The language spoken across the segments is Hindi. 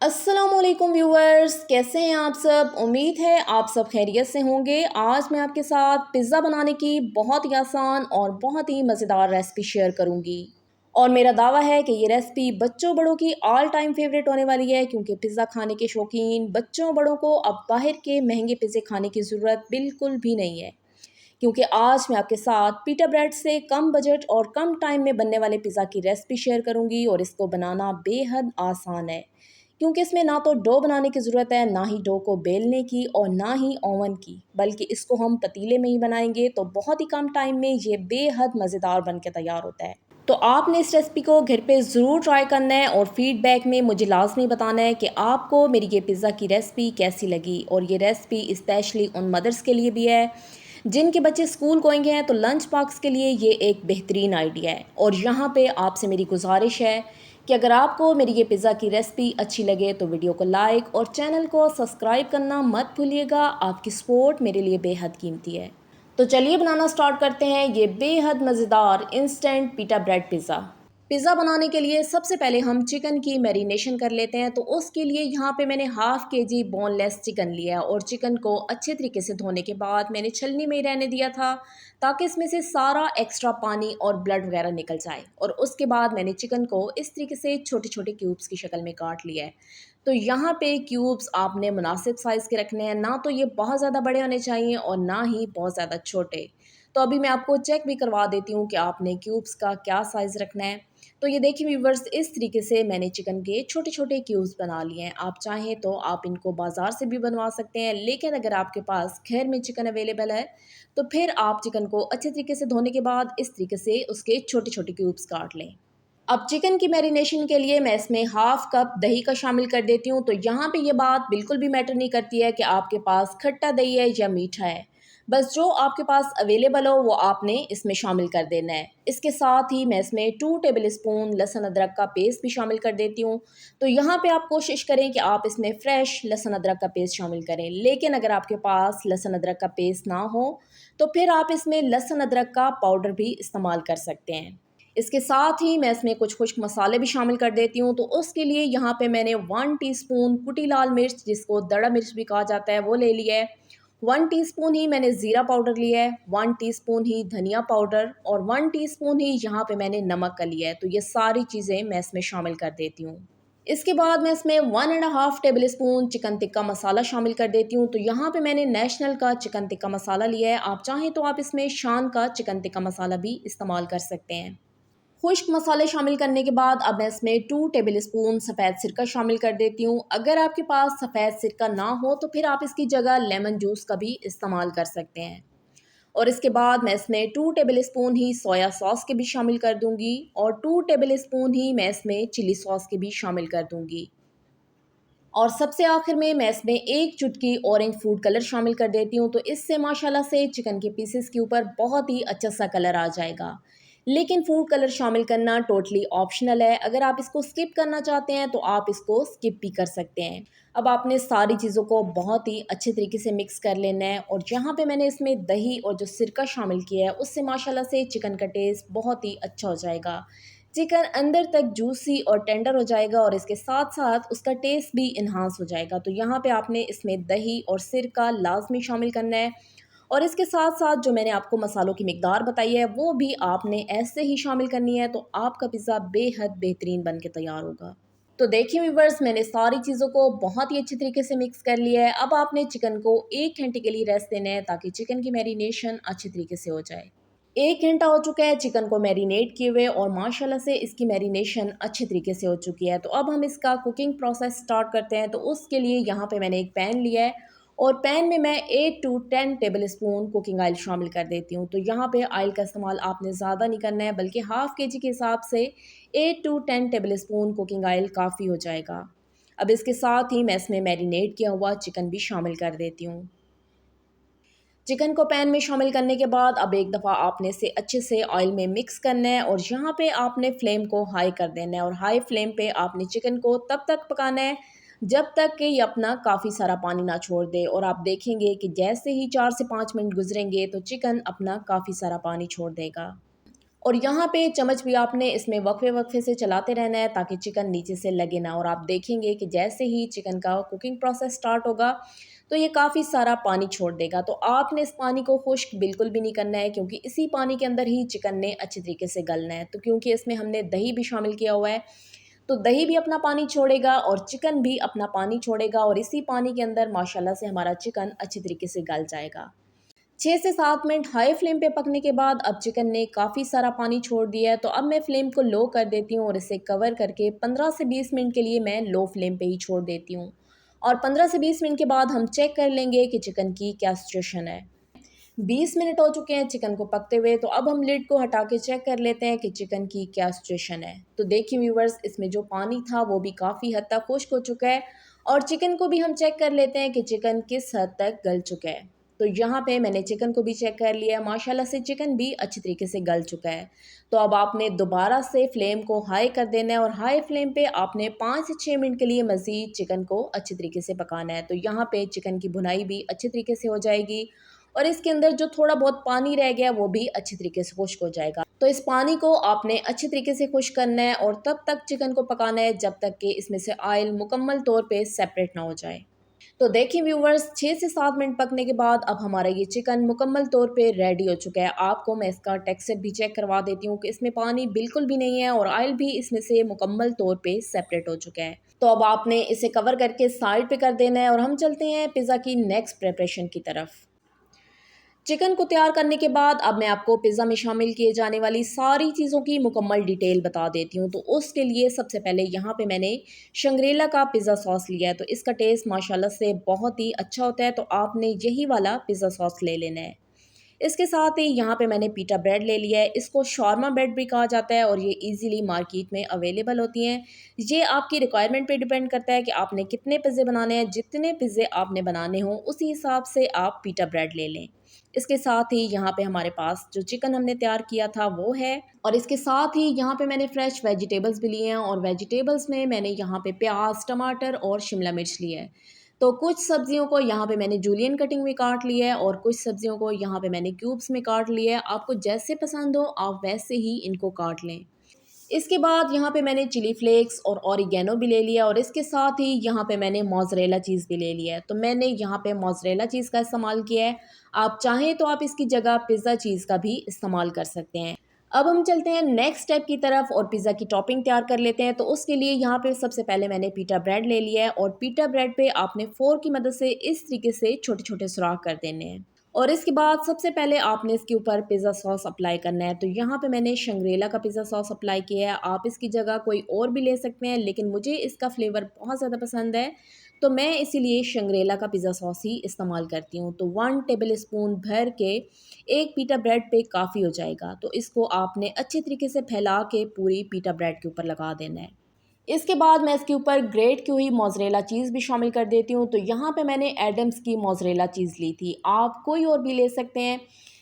अस्सलामुअलैकुम व्यूअर्स, कैसे हैं आप सब। उम्मीद है आप सब खैरियत से होंगे। आज मैं आपके साथ पिज़्ज़ा बनाने की बहुत ही आसान और बहुत ही मज़ेदार रेसिपी शेयर करूंगी। और मेरा दावा है कि ये रेसिपी बच्चों बड़ों की ऑल टाइम फेवरेट होने वाली है, क्योंकि पिज़्ज़ा खाने के शौकीन बच्चों बड़ों को अब बाहर के महंगे पिज़्ज़े खाने की ज़रूरत बिल्कुल भी नहीं है। क्योंकि आज मैं आपके साथ पीटा ब्रेड से कम बजट और कम टाइम में बनने वाले पिज़्ज़ा की रेसिपी शेयर करूंगी। और इसको बनाना बेहद आसान है, क्योंकि इसमें ना तो डो बनाने की ज़रूरत है, ना ही डो को बेलने की और ना ही ओवन की, बल्कि इसको हम पतीले में ही बनाएंगे तो बहुत ही कम टाइम में ये बेहद मज़ेदार बन के तैयार होता है। तो आपने इस रेसिपी को घर पे ज़रूर ट्राई करना है और फीडबैक में मुझे लाजमी बताना है कि आपको मेरी ये पिज़्ज़ा की रेसिपी कैसी लगी। और ये रेसिपी स्पेशली उन मदर्स के लिए भी है जिनके बच्चे स्कूल गोइंग हैं, तो लंच बॉक्स के लिए ये एक बेहतरीन आइडिया है। और यहाँ पे आपसे मेरी गुजारिश है कि अगर आपको मेरी ये पिज़्ज़ा की रेसिपी अच्छी लगे तो वीडियो को लाइक और चैनल को सब्सक्राइब करना मत भूलिएगा। आपकी सपोर्ट मेरे लिए बेहद कीमती है। तो चलिए बनाना स्टार्ट करते हैं ये बेहद मज़ेदार इंस्टेंट पीटा ब्रेड पिज़्ज़ा। पिज़्ज़ा बनाने के लिए सबसे पहले हम चिकन की मैरिनेशन कर लेते हैं। तो उसके लिए यहाँ पे मैंने हाफ़ केजी बोनलेस चिकन लिया है और चिकन को अच्छे तरीके से धोने के बाद मैंने छलनी में ही रहने दिया था, ताकि इसमें से सारा एक्स्ट्रा पानी और ब्लड वगैरह निकल जाए। और उसके बाद मैंने चिकन को इस तरीके से छोटे छोटे क्यूब्स की शक्ल में काट लिया है। तो यहाँ पे क्यूब्स आपने मुनासिब साइज़ के रखने हैं, ना तो ये बहुत ज़्यादा बड़े होने चाहिए और ना ही बहुत ज़्यादा छोटे। तो अभी मैं आपको चेक भी करवा देती हूँ कि आपने क्यूब्स का क्या साइज़ रखना है। तो ये देखिए व्यूवर्स, इस तरीके से मैंने चिकन के छोटे छोटे क्यूब्स बना लिए हैं। आप चाहें तो आप इनको बाज़ार से भी बनवा सकते हैं, लेकिन अगर आपके पास घर में चिकन अवेलेबल है तो फिर आप चिकन को अच्छे तरीके से धोने के बाद इस तरीके से उसके छोटे छोटे क्यूब्स काट लें। अब चिकन की मैरिनेशन के लिए मैं इसमें हाफ़ कप दही का शामिल कर देती हूँ। तो यहाँ पे ये बात बिल्कुल भी मैटर नहीं करती है कि आपके पास खट्टा दही है या मीठा है, बस जो आपके पास अवेलेबल हो वो आपने इसमें शामिल कर देना है। इसके साथ ही मैं इसमें 2 टेबल स्पून लहसुन अदरक का पेस्ट भी शामिल कर देती हूँ। तो यहाँ पे आप कोशिश करें कि आप इसमें फ्रेश लहसुन अदरक का पेस्ट शामिल करें, लेकिन अगर आपके पास लहसुन अदरक का पेस्ट ना हो तो फिर आप इसमें लहसुन अदरक का पाउडर भी इस्तेमाल कर सकते हैं। इसके साथ ही मैं इसमें कुछ खुश्क मसाले भी शामिल कर देती हूँ। तो उसके लिए यहाँ पे मैंने 1 टीस्पून कुटी लाल मिर्च, जिसको दड़ा मिर्च भी कहा जाता है, वो ले लिया है। 1 टीस्पून ही मैंने ज़ीरा पाउडर लिया है, 1 टीस्पून ही धनिया पाउडर और 1 टीस्पून ही यहाँ पे मैंने नमक का लिया है। तो ये सारी चीज़ें मैं इसमें शामिल कर देती हूँ। इसके बाद मैं इसमें 1 and half tablespoon chicken tikka masala शामिल कर देती हूँ। तो यहाँ पे मैंने नेशनल का चिकन टिक्का मसाला लिया है। आप चाहें तो आप इसमें शान का चिकन टिक्का मसाला भी इस्तेमाल कर सकते हैं। खुश्क मसाले शामिल करने के बाद अब मैं इसमें 2 टेबल स्पून सफ़ेद सिरका शामिल कर देती हूँ। अगर आपके पास सफ़ेद सिरका ना हो तो फिर आप इसकी जगह लेमन जूस का भी इस्तेमाल कर सकते हैं। और इसके बाद मैं इसमें 2 टेबल स्पून ही सोया सॉस के भी शामिल कर दूँगी और 2 टेबल स्पून ही मैं इसमें चिली सॉस के भी शामिल कर दूँगी। और सबसे आखिर में मैं इसमें 1 चुटकी ऑरेंज फूड कलर शामिल कर देती हूँ। तो इससे माशाल्लाह से चिकन के पीसेस के ऊपर बहुत ही अच्छा सा कलर आ जाएगा। लेकिन फूड कलर शामिल करना टोटली ऑप्शनल है। अगर आप इसको स्किप करना चाहते हैं तो आप इसको स्किप भी कर सकते हैं। अब आपने सारी चीज़ों को बहुत ही अच्छे तरीके से मिक्स कर लेना है। और जहाँ पे मैंने इसमें दही और जो सिरका शामिल किया है, उससे माशाल्लाह से चिकन का टेस्ट बहुत ही अच्छा हो जाएगा। चिकन अंदर तक जूसी और टेंडर हो जाएगा और इसके साथ-साथ उसका टेस्ट भी एनहांस हो जाएगा। तो यहाँ पे आपने इसमें दही और सिरका लाज़मी शामिल करना है। और इसके साथ-साथ जो मैंने आपको मसालों की मिकदार बताई है, वो भी आपने ऐसे ही शामिल करनी है। तो आपका पिज़्ज़ा बेहद बेहतरीन बन के तैयार होगा। तो देखिए व्यूअर्स, मैंने सारी चीज़ों को बहुत ही अच्छे तरीके से मिक्स कर लिया है। अब आपने चिकन को 1 घंटे के लिए रेस्ट देना है, ताकि चिकन की मैरिनेशन अच्छे तरीके से हो जाए। 1 घंटा हो चुका है चिकन को मैरिनेट किए हुए और माशाल्लाह से इसकी मैरिनेशन अच्छे तरीके से हो चुकी है। तो अब हम इसका कुकिंग प्रोसेस स्टार्ट करते हैं। तो उसके लिए यहाँ पे मैंने एक पैन लिया है और पैन में मैं 8 to 10 tablespoon cooking oil शामिल कर देती हूँ। तो यहाँ पे ऑयल का इस्तेमाल आपने ज़्यादा नहीं करना है, बल्कि हाफ़ केजी के हिसाब से 8 to 10 tablespoon cooking oil काफ़ी हो जाएगा। अब इसके साथ ही मैं इसमें मैरिनेट किया हुआ चिकन भी शामिल कर देती हूँ। चिकन को पैन में शामिल करने के बाद अब एक दफ़ा आपने इसे अच्छे से ऑयल में मिक्स करना है और यहाँ पे आपने फ्लेम को हाई कर देना है। और हाई फ्लेम पे आपने चिकन को तब तक पकाना है जब तक कि ये अपना काफ़ी सारा पानी ना छोड़ दे। और आप देखेंगे कि जैसे ही 4 से 5 मिनट गुजरेंगे तो चिकन अपना काफ़ी सारा पानी छोड़ देगा। और यहाँ पे चम्मच भी आपने इसमें वक्फे वक्फे से चलाते रहना है ताकि चिकन नीचे से लगे ना। और आप देखेंगे कि जैसे ही चिकन का कुकिंग प्रोसेस स्टार्ट होगा तो ये काफ़ी सारा पानी छोड़ देगा। तो आपने इस पानी को खुश्क बिल्कुल भी नहीं करना है, क्योंकि इसी पानी के अंदर ही चिकन ने अच्छी तरीके से गलना है। तो क्योंकि इसमें हमने दही भी शामिल किया हुआ है, तो दही भी अपना पानी छोड़ेगा और चिकन भी अपना पानी छोड़ेगा, और इसी पानी के अंदर माशाल्लाह से हमारा चिकन अच्छी तरीके से गल जाएगा। 6 से 7 मिनट हाई फ्लेम पे पकने के बाद अब चिकन ने काफ़ी सारा पानी छोड़ दिया है, तो अब मैं फ्लेम को लो कर देती हूँ और इसे कवर करके 15 से 20 मिनट के लिए मैं लो फ्लेम पे ही छोड़ देती हूँ। और 15 से 20 मिनट के बाद हम चेक कर लेंगे कि चिकन की क्या सिचुएशन है। 20 मिनट हो चुके हैं चिकन को पकते हुए, तो अब हम लिड को हटा के चेक कर लेते हैं कि चिकन की क्या सिचुएशन है। तो देखिए व्यूवर्स, इसमें जो पानी था वो भी काफ़ी हद तक खुश्क हो चुका है, और चिकन को भी हम चेक कर लेते हैं कि चिकन किस हद तक गल चुका है। तो यहाँ पे मैंने चिकन को भी चेक कर लिया है, माशाल्लाह से चिकन भी अच्छी तरीके से गल चुका है। तो अब आपने दोबारा से फ्लेम को हाई कर देना है, और हाई फ्लेम पे आपने 5 से 6 मिनट के लिए मज़ीद चिकन को अच्छी तरीके से पकाना है। तो यहाँ पे चिकन की भुनाई भी अच्छी तरीके से हो जाएगी, और इसके अंदर जो थोड़ा बहुत पानी रह गया वो भी अच्छी तरीके से खुश्क हो जाएगा। तो इस पानी को आपने अच्छी तरीके से खुश्क करना है, और तब तक चिकन को पकाना है जब तक कि इसमें से ऑयल मुकम्मल तौर पे सेपरेट ना हो जाए। तो देखिए व्यूवर्स, 6 से 7 मिनट पकने के बाद अब हमारा ये चिकन मुकम्मल तौर पे रेडी हो चुका है। आपको मैं इसका टेक्सचर भी चेक करवा देती हूँ कि इसमें पानी बिल्कुल भी नहीं है, और ऑयल भी इसमें से मुकम्मल तौर पे सेपरेट हो चुका है। तो अब आपने इसे कवर करके साइड पे कर देना है, और हम चलते हैं पिज़्ज़ा की नेक्स्ट प्रिपरेशन की तरफ। चिकन को तैयार करने के बाद अब मैं आपको पिज़्ज़ा में शामिल किए जाने वाली सारी चीज़ों की मुकम्मल डिटेल बता देती हूँ। तो उसके लिए सबसे पहले यहाँ पे मैंने शंग्रीला का पिज़्ज़ा सॉस लिया है। तो इसका टेस्ट माशाल्लाह से बहुत ही अच्छा होता है, तो आपने यही वाला पिज़्ज़ा सॉस ले लेना है। इसके साथ ही यहाँ पे मैंने पीटा ब्रेड ले लिया है। इसको शॉर्मा ब्रेड भी कहा जाता है, और ये इजीली मार्केट में अवेलेबल होती हैं। ये आपकी रिक्वायरमेंट पे डिपेंड करता है कि आपने कितने पिज़्ज़े बनाने हैं। जितने पिज़्ज़े आपने बनाने हों उसी हिसाब से आप पीटा ब्रेड ले लें। इसके साथ ही यहाँ पे हमारे पास जो चिकन हमने तैयार किया था वो है, और इसके साथ ही यहाँ पे मैंने फ्रेश वेजिटेबल्स भी लिए हैं, और वेजिटेबल्स में मैंने यहाँ पे प्याज, टमाटर और शिमला मिर्च लिया है। तो कुछ सब्जियों को यहाँ पे मैंने जूलियन कटिंग में काट लिया है, और कुछ सब्जियों को यहाँ पे मैंने क्यूब्स में काट लिया है। आपको जैसे पसंद हो आप वैसे ही इनको काट लें। इसके बाद यहाँ पे मैंने चिली फ्लेक्स और ऑरिगेनो भी ले लिया, और इसके साथ ही यहाँ पे मैंने मोज़रेला चीज़ भी ले लिया है। तो मैंने यहाँ पे मोज़रेला चीज़ का इस्तेमाल किया है। आप चाहें तो आप इसकी जगह पिज़्ज़ा चीज़ का भी इस्तेमाल कर सकते हैं। अब हम चलते हैं नेक्स्ट स्टेप की तरफ, और पिज़्ज़ा की टॉपिंग तैयार कर लेते हैं। तो उसके लिए यहाँ पे सबसे पहले मैंने पीटा ब्रेड ले लिया है, और पीटा ब्रेड पे आपने फोर्क की मदद से इस तरीके से छोटे छोटे सुराख कर देने हैं। और इसके बाद सबसे पहले आपने इसके ऊपर पिज़्ज़ा सॉस अप्लाई करना है। तो यहाँ पे मैंने शंग्रीला का पिज़्ज़ा सॉस अप्लाई किया है। आप इसकी जगह कोई और भी ले सकते हैं, लेकिन मुझे इसका फ्लेवर बहुत ज़्यादा पसंद है, तो मैं इसीलिए शंग्रीला का पिज़्ज़ा सॉस ही इस्तेमाल करती हूँ। तो 1 टेबल स्पून भर के एक पीटा ब्रेड पे काफ़ी हो जाएगा। तो इसको आपने अच्छे तरीके से फैला के पूरी पीटा ब्रेड के ऊपर लगा देना है। इसके बाद मैं इसके ऊपर ग्रेट की हुई मोज़रेला चीज़ भी शामिल कर देती हूँ। तो यहाँ पे मैंने एडम्स की मोज़रेला चीज़ ली थी, आप कोई और भी ले सकते हैं।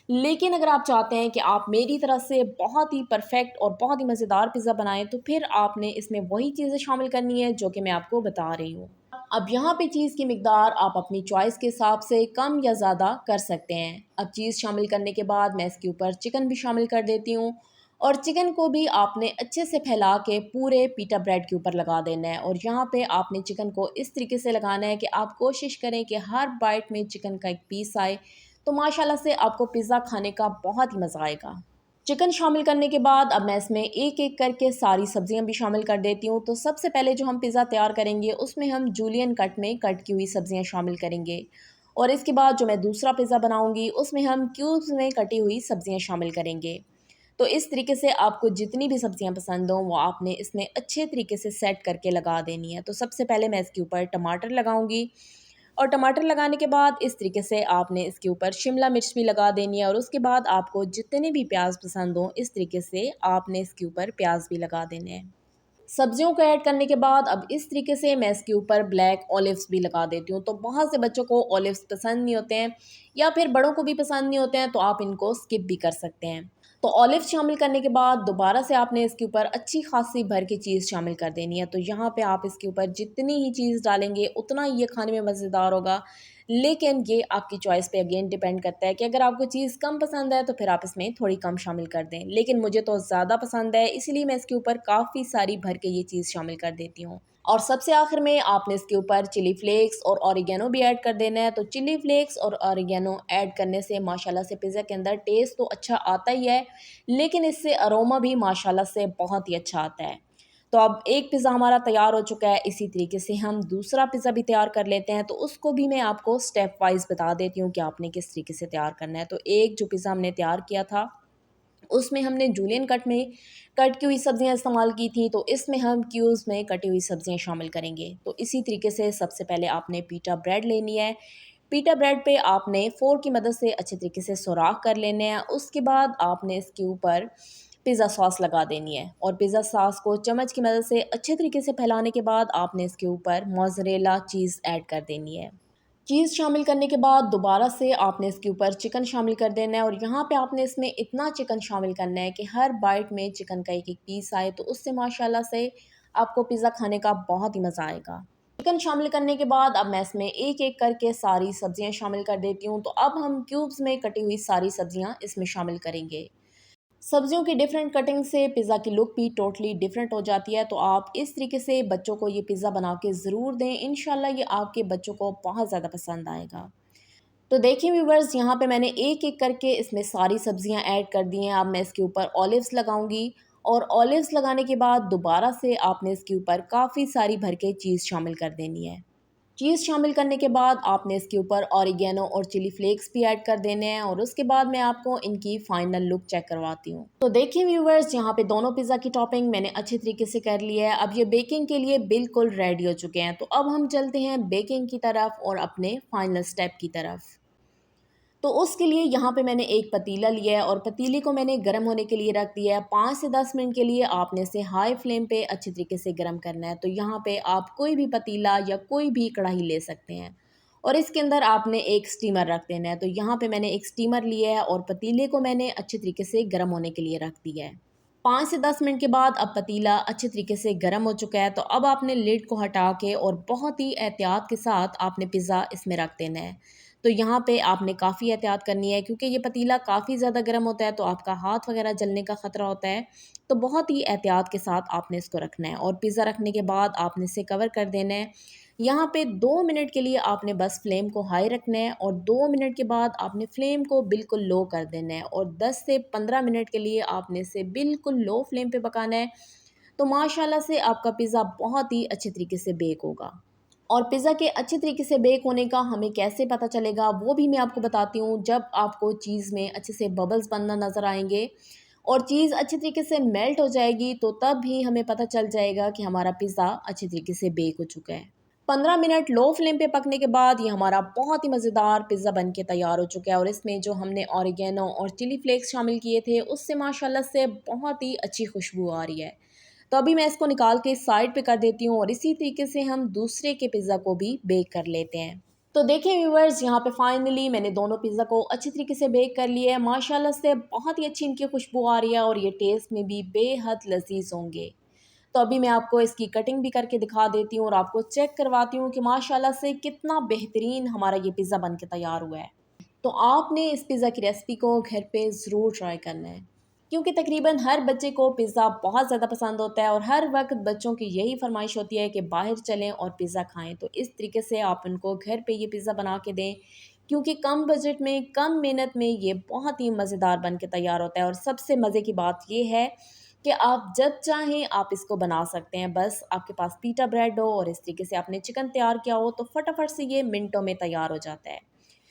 लेकिन अगर आप चाहते हैं कि आप मेरी तरह से बहुत ही परफेक्ट और बहुत ही मज़ेदार पिज़्ज़ा बनाएं, तो फिर आपने इसमें वही चीज़ें शामिल करनी है जो कि मैं आपको बता रही हूँ। अब यहाँ पे चीज़ की मिकदार आप अपनी चॉइस के हिसाब से कम या ज़्यादा कर सकते हैं। अब चीज़ शामिल करने के बाद मैं इसके ऊपर चिकन भी शामिल कर देती हूँ, और चिकन को भी आपने अच्छे से फैला के पूरे पीटा ब्रेड के ऊपर लगा देना है। और यहाँ पे आपने चिकन को इस तरीके से लगाना है कि आप कोशिश करें कि हर बाइट में चिकन का एक पीस आए, तो माशाल्लाह से आपको पिज़्ज़ा खाने का बहुत ही मज़ा आएगा। चिकन शामिल करने के बाद अब मैं इसमें एक एक करके सारी सब्जियां भी शामिल कर देती हूँ। तो सबसे पहले जो हम पिज़्ज़ा तैयार करेंगे उसमें हम जूलियन कट में कट की हुई सब्जियां शामिल करेंगे, और इसके बाद जो मैं दूसरा पिज़्ज़ा बनाऊंगी उसमें हम क्यूब्स में कटी हुई सब्जियां शामिल करेंगे। तो इस तरीके से आपको जितनी भी सब्जियां पसंद हों वो आपने इसमें अच्छे तरीके से सेट करके लगा देनी है। तो सबसे पहले मैं इसके ऊपर टमाटर लगाऊंगी, और टमाटर लगाने के बाद इस तरीके से आपने इसके ऊपर शिमला मिर्च भी लगा देनी है, और उसके बाद आपको जितने भी प्याज पसंद हों इस तरीके से आपने इसके ऊपर प्याज भी लगा देने हैं। सब्जियों को ऐड करने के बाद अब इस तरीके से मैं इसके ऊपर ब्लैक ऑलिव्स भी लगा देती हूँ। तो बहुत से बच्चों को ऑलिव्स पसंद नहीं होते हैं, या फिर बड़ों को भी पसंद नहीं होते हैं, तो आप इनको स्किप भी कर सकते हैं। तो ऑलिव शामिल करने के बाद दोबारा से आपने इसके ऊपर अच्छी खासी भर के चीज़ शामिल कर देनी है। तो यहाँ पे आप इसके ऊपर जितनी ही चीज़ डालेंगे उतना ही ये खाने में मज़ेदार होगा। लेकिन ये आपकी चॉइस पे अगेन डिपेंड करता है कि अगर आपको चीज़ कम पसंद है तो फिर आप इसमें थोड़ी कम शामिल कर दें। लेकिन मुझे तो ज़्यादा पसंद है, इसीलिए मैं इसके ऊपर काफ़ी सारी भर के ये चीज़ शामिल कर देती हूँ। और सबसे आखिर में आपने इसके ऊपर चिली फ्लेक्स और ऑरिगेनो भी ऐड कर देना है। तो चिली फ्लेक्स और ऑरिगेनो ऐड करने से माशाल्लाह से पिज़्ज़ा के अंदर टेस्ट तो अच्छा आता ही है, लेकिन इससे अरोमा भी माशाल्लाह से बहुत ही अच्छा आता है। तो अब एक पिज़्ज़ा हमारा तैयार हो चुका है, इसी तरीके से हम दूसरा पिज़्ज़ा भी तैयार कर लेते हैं। तो उसको भी मैं आपको स्टेप वाइज़ बता देती हूँ कि आपने किस तरीके से तैयार करना है। तो एक जो पिज़्ज़ा हमने तैयार किया था, उसमें हमने जूलियन कट में कट की हुई सब्जियां इस्तेमाल की थी, तो इसमें हम क्यूब्स में कटी हुई सब्जियां शामिल करेंगे। तो इसी तरीके से सबसे पहले आपने पीटा ब्रेड लेनी है। पीटा ब्रेड पे आपने फ़ोर्क की मदद से अच्छे तरीके से सुराख कर लेने हैं। उसके बाद आपने इसके ऊपर पिज़्ज़ा सॉस लगा देनी है और पिज़्ज़ा सॉस को चम्मच की मदद से अच्छे तरीके से फैलाने के बाद आपने इसके ऊपर मोज़रेला चीज़ ऐड कर देनी है। चीज़ शामिल करने के बाद दोबारा से आपने इसके ऊपर चिकन शामिल कर देना है और यहाँ पे आपने इसमें इतना चिकन शामिल करना है कि हर बाइट में चिकन का एक-एक पीस आए, तो उससे माशाल्लाह से आपको पिज़्ज़ा खाने का बहुत ही मज़ा आएगा। चिकन शामिल करने के बाद अब मैं इसमें एक-एक करके सारी सब्जियाँ शामिल कर देती हूँ। तो अब हम क्यूब्स में कटी हुई सारी सब्जियाँ इसमें शामिल करेंगे। सब्जियों की डिफरेंट कटिंग से पिज़्ज़ा की लुक भी टोटली डिफरेंट हो जाती है। तो आप इस तरीके से बच्चों को ये पिज़्ज़ा बना के ज़रूर दें, इंशाल्लाह ये आपके बच्चों को बहुत ज़्यादा पसंद आएगा। तो देखिए व्यूवर्स, यहाँ पे मैंने एक-एक करके इसमें सारी सब्जियाँ ऐड कर दी हैं। अब मैं इसके ऊपर ऑलिव्स लगाऊंगी और ऑलिव्स लगाने के बाद दोबारा से आपने इसके ऊपर काफ़ी सारी भर के चीज़ शामिल कर देनी है। चीज़ शामिल करने के बाद आपने इसके ऊपर ऑरिगेनो और चिली फ्लेक्स भी ऐड कर देने हैं और उसके बाद मैं आपको इनकी फाइनल लुक चेक करवाती हूँ। तो देखिए व्यूवर्स, यहाँ पे दोनों पिज़्ज़ा की टॉपिंग मैंने अच्छे तरीके से कर लिया है। अब ये बेकिंग के लिए बिल्कुल रेडी हो चुके हैं। तो अब हम चलते हैं बेकिंग की तरफ और अपने फाइनल स्टेप की तरफ। तो उसके लिए यहाँ पे मैंने एक पतीला लिया है और पतीले को मैंने गर्म होने के लिए रख दिया है। 5 से 10 मिनट के लिए आपने इसे हाई फ्लेम पे अच्छे तरीके से गर्म करना है। तो यहाँ पे आप कोई भी पतीला या कोई भी कढ़ाई ले सकते हैं और इसके अंदर आपने एक स्टीमर रख देना है। तो यहाँ पे मैंने एक स्टीमर लिया है और पतीले को मैंने अच्छे तरीके से गर्म होने के लिए रख दिया है। 5 से 10 मिनट के बाद अब पतीला अच्छे तरीके से गर्म हो चुका है। तो अब आपने लिड को हटा के और बहुत ही एहतियात के साथ आपने पिज़्ज़ा इसमें रख देना है। तो यहाँ पे आपने काफ़ी एहतियात करनी है क्योंकि ये पतीला काफ़ी ज़्यादा गर्म होता है, तो आपका हाथ वगैरह जलने का ख़तरा होता है। तो बहुत ही एहतियात के साथ आपने इसको रखना है और पिज़्ज़ा रखने के बाद आपने इसे कवर कर देना है। यहाँ पे 2 मिनट के लिए आपने बस फ्लेम को हाई रखना है और 2 मिनट के बाद आपने फ्लेम को बिल्कुल लो कर देना है और 10 से 15 मिनट के लिए आपने इसे बिल्कुल लो फ्लेम पे पकाना है। तो माशाल्लाह से आपका पिज़्ज़ा बहुत ही अच्छे तरीके से बेक होगा। और पिज़्ज़ा के अच्छे तरीके से बेक होने का हमें कैसे पता चलेगा, वो भी मैं आपको बताती हूँ। जब आपको चीज़ में अच्छे से बबल्स बनना नज़र आएँगे और चीज़ अच्छे तरीके से मेल्ट हो जाएगी, तो तब भी हमें पता चल जाएगा कि हमारा पिज़्ज़ा अच्छे तरीके से बेक हो चुका है। 15 मिनट लो फ्लेम पे पकने के बाद ये हमारा बहुत ही मज़ेदार पिज़्ज़ा बन के तैयार हो चुका है और इसमें जो हमने ऑरिगेनो और चिली फ्लेक्स शामिल किए थे, उससे माशाल्लाह से बहुत ही अच्छी खुशबू आ रही है। तो अभी मैं इसको निकाल के साइड पे कर देती हूँ और इसी तरीके से हम दूसरे के पिज़्ज़ा को भी बेक कर लेते हैं। तो देखिए व्यूअर्स, यहाँ पे फाइनली मैंने दोनों पिज़्ज़ा को अच्छे तरीके से बेक कर लिया है। माशाल्लाह से बहुत ही अच्छी इनकी खुशबू आ रही है और ये टेस्ट में भी बेहद लज़ीज़ होंगे। तो अभी मैं आपको इसकी कटिंग भी करके दिखा देती हूँ और आपको चेक करवाती हूँ कि माशाल्लाह से कितना बेहतरीन हमारा ये पिज़्ज़ा बन के तैयार हुआ है। तो आपने इस पिज़्ज़ा की रेसिपी को घर पे ज़रूर ट्राई करना है क्योंकि तकरीबन हर बच्चे को पिज़्ज़ा बहुत ज़्यादा पसंद होता है और हर वक्त बच्चों की यही फरमाइश होती है कि बाहर चलें और पिज़्ज़ा खाएं। तो इस तरीके से आप उनको घर पे ये पिज़्ज़ा बना के दें क्योंकि कम बजट में कम मेहनत में ये बहुत ही मज़ेदार बन के तैयार होता है। और सबसे मज़े की बात ये है कि आप जब चाहें आप इसको बना सकते हैं। बस आपके पास पीटा ब्रेड हो और इस तरीके से आपने चिकन तैयार किया हो, तो फटाफट से ये मिनटों में तैयार हो जाता है।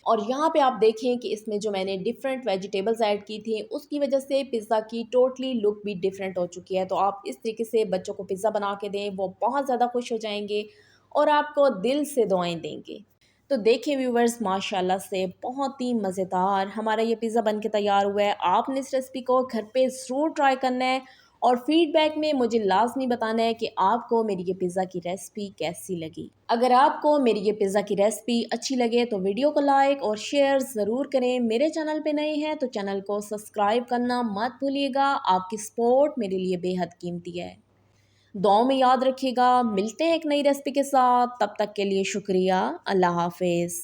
और यहाँ पे आप देखें कि इसमें जो मैंने डिफरेंट वेजिटेबल्स ऐड की थी, उसकी वजह से पिज़्ज़ा की टोटली लुक भी डिफरेंट हो चुकी है। तो आप इस तरीके से बच्चों को पिज़्ज़ा बना के दें, वो बहुत ज़्यादा खुश हो जाएंगे और आपको दिल से दुआएं देंगे। तो देखिए व्यूवर्स, माशाल्लाह से बहुत ही मज़ेदार हमारा ये पिज़्ज़ा बन के तैयार हुआ है। आपने इस रेसिपी को घर पे ज़रूर ट्राई करना है और फीडबैक में मुझे लाजमी बताना है कि आपको मेरी ये पिज़्ज़ा की रेसिपी कैसी लगी। अगर आपको मेरी ये पिज़्ज़ा की रेसिपी अच्छी लगे तो वीडियो को लाइक और शेयर ज़रूर करें। मेरे चैनल पे नए हैं तो चैनल को सब्सक्राइब करना मत भूलिएगा। आपकी सपोर्ट मेरे लिए बेहद कीमती है। दुआओं में याद रखिएगा। मिलते हैं एक नई रेसिपी के साथ, तब तक के लिए शुक्रिया। अल्लाह हाफिज़।